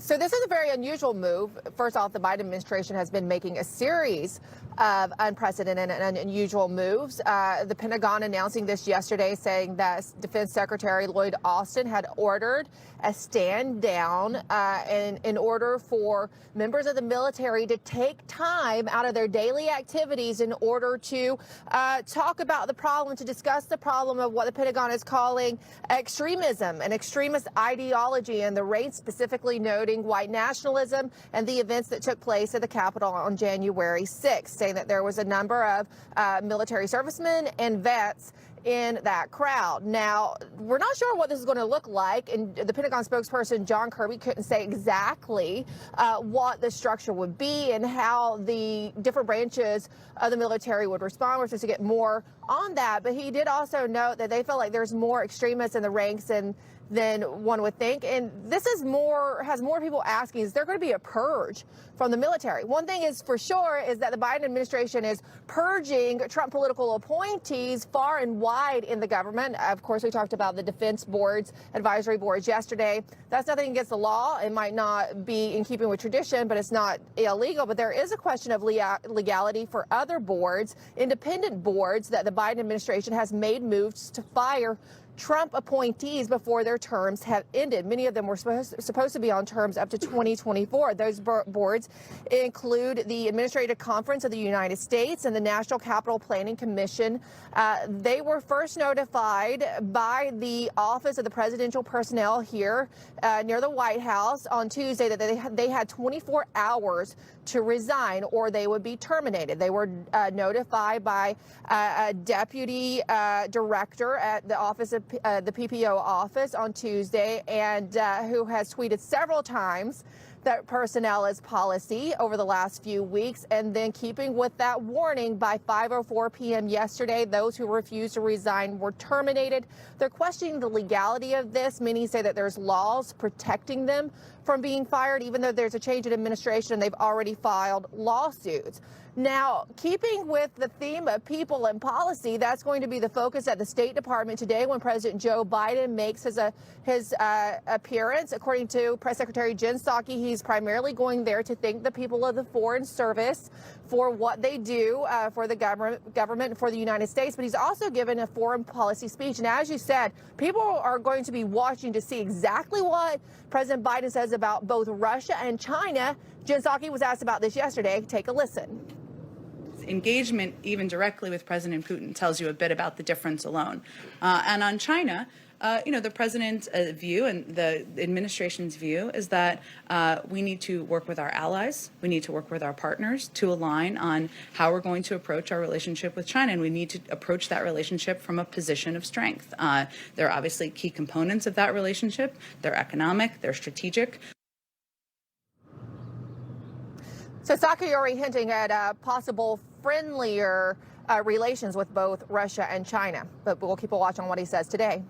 So this is a very unusual move. First off, the Biden administration has been making a series of unprecedented and unusual moves. The Pentagon announcing this yesterday, saying that Defense Secretary Lloyd Austin had ordered a stand down in order for members of the military to take time out of their daily activities in order to talk about the problem, to discuss the problem of what the Pentagon is calling extremism and extremist ideology in the race, specifically noting white nationalism and the events that took place at the Capitol on January 6th, saying that there was a number of military servicemen and vets in that crowd. Now, we're not sure what this is going to look like, and the Pentagon spokesperson John Kirby couldn't say exactly what the structure would be and how the different branches of the military would respond. We're supposed to get more on that, but he did also note that they feel like there's more extremists in the ranks than one would think. And this has more people asking, is there going to be a purge from the military? One thing is for sure is that the Biden administration is purging Trump political appointees far and wide in the government. Of course, we talked about the defense boards, advisory boards yesterday. That's nothing against the law. It might not be in keeping with tradition, but it's not illegal. But there is a question of legality for other boards, independent boards, that the Biden administration has made moves to fire Trump appointees before their terms have ended. Many of them were supposed to be on terms up to 2024. Those boards include the Administrative Conference of the United States and the National Capital Planning Commission. They were first notified by the Office of the Presidential Personnel here near the White House on Tuesday that they had 24 hours to resign or they would be terminated. They were notified by a deputy director at the Office of the PPO office on Tuesday, and who has tweeted several times that personnel is policy over the last few weeks. And then keeping with that warning, by 5:04 p.m. yesterday, those who refused to resign were terminated. They're questioning the legality of this. Many say that there's laws protecting them from being fired, even though there's a change in administration and they've already filed lawsuits. Now, keeping with the theme of people and policy, that's going to be the focus at the State Department today when President Joe Biden makes his appearance. According to Press Secretary Jen Psaki, he's primarily going there to thank the people of the Foreign Service for what they do for the government and for the United States. But he's also given a foreign policy speech. And as you said, people are going to be watching to see exactly what President Biden says about both Russia and China. Jen Psaki was asked about this yesterday. Take a listen. Engagement, even directly with President Putin, tells you a bit about the difference alone. And on China, the president's view and the administration's view is that we need to work with our allies. We need to work with our partners to align on how we're going to approach our relationship with China. And we need to approach that relationship from a position of strength. There are obviously key components of that relationship. They're economic, they're strategic. So Psaki already hinting at possible friendlier relations with both Russia and China. But we'll keep a watch on what he says today.